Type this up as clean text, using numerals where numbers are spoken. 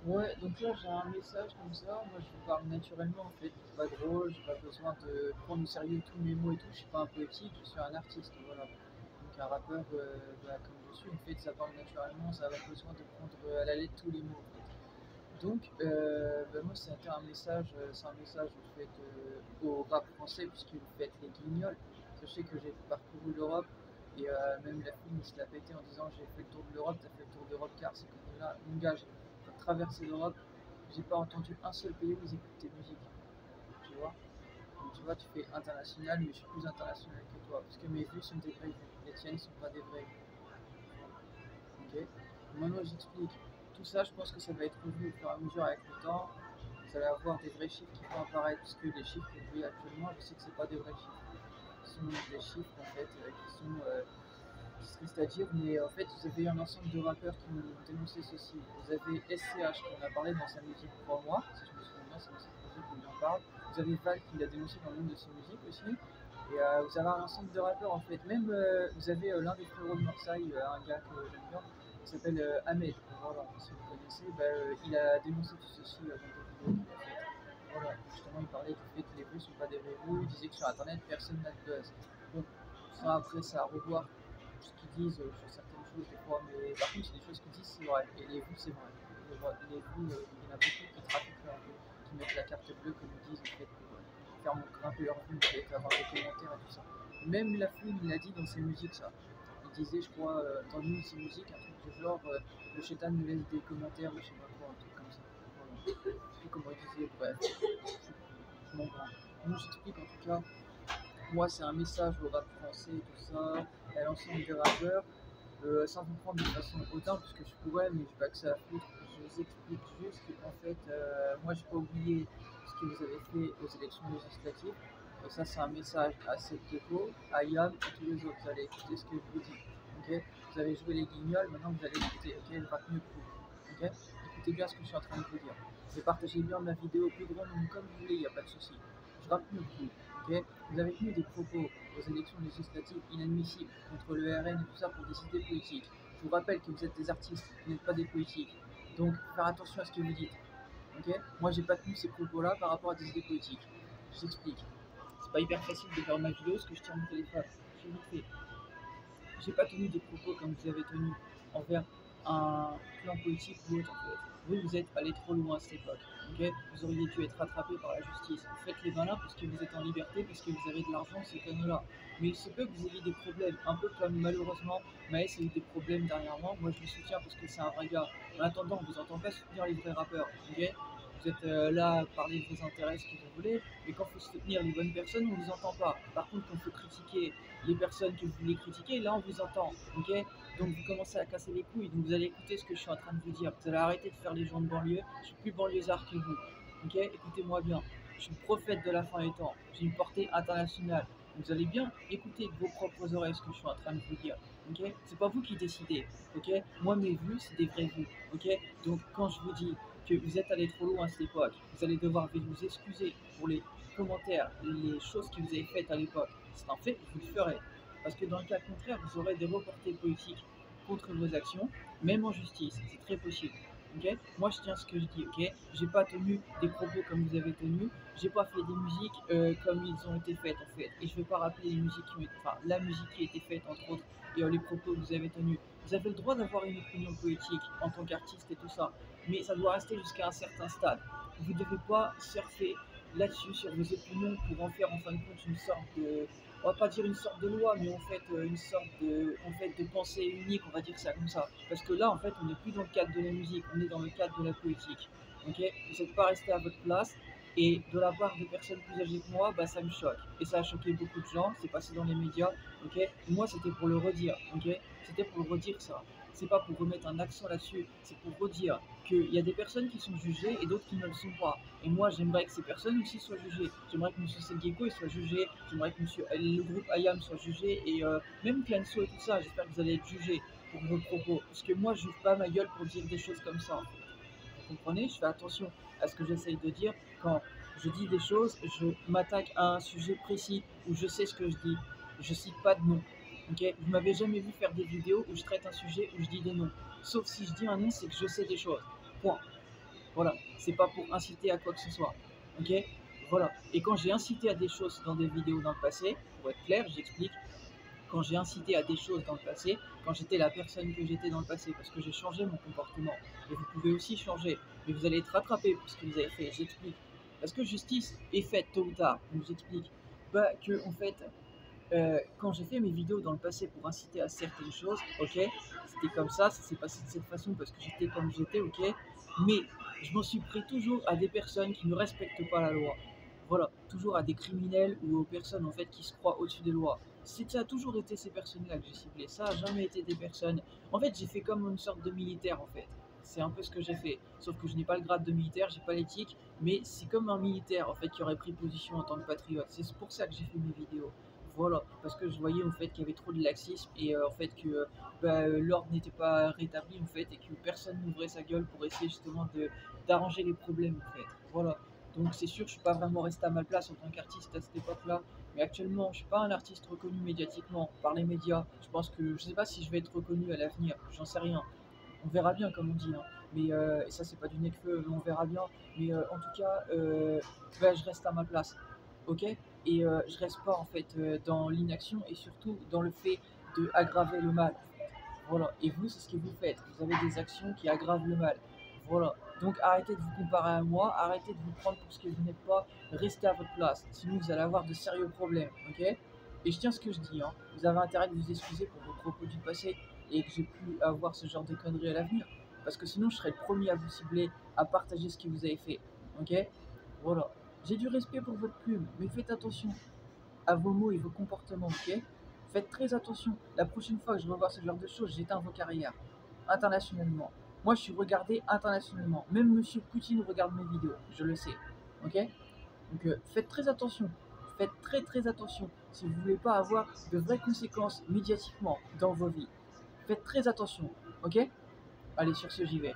Ouais, donc là j'ai un message comme ça, moi je vous parle naturellement en fait, pas drôle, j'ai pas besoin de prendre au sérieux tous mes mots et tout, je suis pas un poétique, je suis un artiste, voilà. Donc un rappeur, comme je suis, en fait, ça parle naturellement, ça a pas besoin de prendre à la lettre tous les mots en fait. Donc, moi c'était un message, c'est un message en fait au rap français puisque vous faites les guignols. Sachez que j'ai parcouru l'Europe et même la fille se l'a pété en disant j'ai fait le tour de l'Europe, t'as fait le tour d'Europe car c'est comme là, mon gars, j'ai traversé l'Europe, j'ai pas entendu un seul pays où ils écoutent tes musiques, tu vois. Donc tu vois, tu fais international, mais je suis plus international que toi parce que mes vues sont des vraies vues, les tiennes sont pas des vraies vues. Ok. Maintenant, j'explique. Tout ça, je pense que ça va être revu au fur et à mesure avec le temps. Vous allez avoir des vrais chiffres qui vont apparaître, parce que les chiffres que vous voyez actuellement, je sais que c'est pas des vrais chiffres. Ce sont des chiffres en fait qui se restent à dire, mais en fait, vous avez un ensemble de rappeurs qui ont dénoncé ceci. Vous avez SCH qui en a parlé dans sa musique 3 mois, si je me souviens bien, c'est dans cette musique où il en parle. Vous avez Val qui l'a dénoncé dans l'une de ses musiques aussi. Et vous avez un ensemble de rappeurs en fait. Même vous avez l'un des frérots de Marseille, un gars que j'aime bien, qui s'appelle Ahmed. Voilà, si vous connaissez, il a dénoncé tout ceci dans des vidéos qu'il a faites. Voilà, justement, il parlait du fait que les vues ne sont pas des vraies vues. Il disait que sur internet, personne n'a de buzz. Bon, ça après, ça à revoir ce qu'ils disent sur certaines choses des fois, mais par contre, c'est des choses qu'ils disent, c'est vrai. Et les vues, c'est vrai. Les vues, il y en a beaucoup qui trafiquent leurs vues, qui mettent la carte bleue, comme ils disent, en fait, pour faire grimper leurs vues, et avoir des commentaires et tout ça. Même la Fouine, il a dit dans ses musiques ça. Il disait, je crois, dans l'une de ses musiques, un truc du genre, le chétan nous laisse des commentaires, ou je sais pas quoi, un truc comme ça. Voilà. Je sais plus comment il disait, bref, je m'en branle. Moi, j'explique en tout cas. Moi, c'est un message au rap français et tout ça, à l'ensemble des rappeurs, sans vous prendre de façon hautaine, puisque je pourrais, mais je vais que ça à foutre. Je vous explique juste qu'en fait, moi, j'ai pas oublié ce que vous avez fait aux élections législatives. Et ça, c'est un message à cette déco, à Yam et tous les autres. Vous allez écouter ce que je vous dis. Ok, vous avez joué les guignols, maintenant vous allez écouter. Ok, le rap mieux que vous. Ok, écoutez bien ce que je suis en train de vous dire. Et partagez bien ma vidéo au plus grand nombre comme vous voulez, il n'y a pas de souci. Je rappe mieux que vous. Ok, vous avez tenu des propos aux élections législatives inadmissibles contre le RN et tout ça pour des idées politiques. Je vous rappelle que vous êtes des artistes, vous n'êtes pas des politiques. Donc, faire attention à ce que vous dites. Ok, moi, j'ai pas tenu ces propos-là par rapport à des idées politiques. Je t'explique. C'est pas hyper facile de faire ma vidéo parce que je tiens mon téléphone. Je vite fait. J'ai pas tenu des propos comme vous avez tenu envers un clan politique ou autre en fait. Vous êtes allé trop loin à cette époque. Ok, vous auriez dû être rattrapé par la justice. Vous faites les malins parce que vous êtes en liberté, parce que vous avez de l'argent, ces conneries-là. Mais il se peut que vous ayez des problèmes, un peu comme malheureusement Maës a eu des problèmes dernièrement. Moi je le soutiens parce que c'est un vrai gars. En attendant, on vous entend pas soutenir les vrais rappeurs. Ok, vous êtes là à parler de vos intérêts, ce que vous voulez, mais quand il faut soutenir les bonnes personnes, on ne vous entend pas. Par contre, quand il faut critiquer les personnes que vous voulez critiquer, là on vous entend, ok. Donc vous commencez à casser les couilles, donc vous allez écouter ce que je suis en train de vous dire. Vous allez arrêter de faire les gens de banlieue, je suis plus banlieusard que vous, ok. Écoutez-moi bien, je suis le prophète de la fin des temps, j'ai une portée internationale. Donc vous allez bien écouter de vos propres oreilles ce que je suis en train de vous dire, ok. C'est pas vous qui décidez, ok. Moi mes vues, c'est des vraies vues, ok. Donc quand je vous dis que vous êtes allé trop loin à cette époque, vous allez devoir vous excuser pour les commentaires, les choses que vous avez faites à l'époque. C'est un fait, vous le ferez. Parce que dans le cas contraire, vous aurez des reportés politiques contre vos actions, même en justice. C'est très possible. Ok, moi je tiens à ce que je dis, ok. J'ai pas tenu des propos comme vous avez tenu, j'ai pas fait des musiques comme ils ont été faites en fait. Et je vais pas rappeler les musiques qui ont été, enfin la musique qui a été faite entre autres et les propos que vous avez tenus. Vous avez le droit d'avoir une opinion politique en tant qu'artiste et tout ça, mais ça doit rester jusqu'à un certain stade. Vous ne devez pas surfer là-dessus, sur vos opinions, pour en faire en fin de compte une sorte de, on va pas dire une sorte de loi, mais en fait une sorte de pensée unique, on va dire ça comme ça. Parce que là, en fait, on n'est plus dans le cadre de la musique, on est dans le cadre de la politique. Ok, vous n'êtes pas resté à votre place. Et de la part de personnes plus âgées que moi, bah, ça me choque. Et ça a choqué beaucoup de gens, c'est passé dans les médias, ok. Moi, c'était pour le redire, ok. C'était pour le redire ça. C'est pas pour remettre un accent là-dessus, c'est pour redire qu'il y a des personnes qui sont jugées et d'autres qui ne le sont pas. Et moi, j'aimerais que ces personnes aussi soient jugées. J'aimerais que M. Selgeko soit jugé, j'aimerais que le groupe IAM soit jugé, et même Clanso et tout ça, j'espère que vous allez être jugés pour vos propos. Parce que moi, je n'ouvre pas ma gueule pour dire des choses comme ça. Vous comprenez? Je fais attention à ce que j'essaye de dire. Quand je dis des choses, je m'attaque à un sujet précis où je sais ce que je dis. Je cite pas de nom. Ok, vous m'avez jamais vu faire des vidéos où je traite un sujet où je dis des noms. Sauf si je dis un nom, c'est que je sais des choses. Point. Voilà, c'est pas pour inciter à quoi que ce soit. Ok? Voilà. Et quand j'ai incité à des choses dans des vidéos dans le passé, pour être clair, j'explique, quand j'ai incité à des choses dans le passé, quand j'étais la personne que j'étais dans le passé, parce que j'ai changé mon comportement. Et vous pouvez aussi changer, mais vous allez être rattrapé pour ce que vous avez fait. J'explique. Parce que justice est faite tôt ou tard. Donc j'explique. Bah, que en fait, quand j'ai fait mes vidéos dans le passé pour inciter à certaines choses, ok, c'était comme ça s'est passé de cette façon parce que j'étais comme j'étais, ok, mais je m'en suis pris toujours à des personnes qui ne respectent pas la loi. Voilà, toujours à des criminels ou aux personnes en fait qui se croient au-dessus des lois. Ça a toujours été ces personnes-là que j'ai ciblées, ça a jamais été des personnes. En fait, j'ai fait comme une sorte de militaire en fait. C'est un peu ce que j'ai fait. Sauf que je n'ai pas le grade de militaire, j'ai pas l'éthique, mais c'est comme un militaire en fait qui aurait pris position en tant que patriote. C'est pour ça que j'ai fait mes vidéos. Voilà, parce que je voyais en fait qu'il y avait trop de laxisme et en fait que l'ordre n'était pas rétabli en fait et que personne n'ouvrait sa gueule pour essayer justement de d'arranger les problèmes en fait. Voilà. Donc c'est sûr, je suis pas vraiment resté à ma place en tant qu'artiste à cette époque-là, mais actuellement, je suis pas un artiste reconnu médiatiquement par les médias. Je pense que je sais pas si je vais être reconnu à l'avenir, j'en sais rien. On verra bien comme on dit, hein. Mais et ça c'est pas du nez-feu, on verra bien. Mais en tout cas, je reste à ma place, ok. Et je reste pas en fait dans l'inaction et surtout dans le fait de aggraver le mal. Voilà. Et vous, c'est ce que vous faites. Vous avez des actions qui aggravent le mal. Voilà. Donc arrêtez de vous comparer à moi, arrêtez de vous prendre pour ce que vous n'êtes pas, restez à votre place. Sinon vous allez avoir de sérieux problèmes, ok. Et je tiens à ce que je dis, hein. Vous avez intérêt de vous excuser pour vos propos du passé et que j'ai pu avoir ce genre de conneries à l'avenir. Parce que sinon je serais le premier à vous cibler, à partager ce que vous avez fait, ok. Voilà. J'ai du respect pour votre plume, mais faites attention à vos mots et vos comportements, ok. Faites très attention. La prochaine fois que je revois ce genre de choses, j'éteins vos carrières. Internationalement. Moi, je suis regardé internationalement. Même Monsieur Poutine regarde mes vidéos. Je le sais. Ok. Donc, faites très attention. Faites très très attention si vous voulez pas avoir de vraies conséquences médiatiquement dans vos vies. Faites très attention. Ok. Allez, sur ce, j'y vais.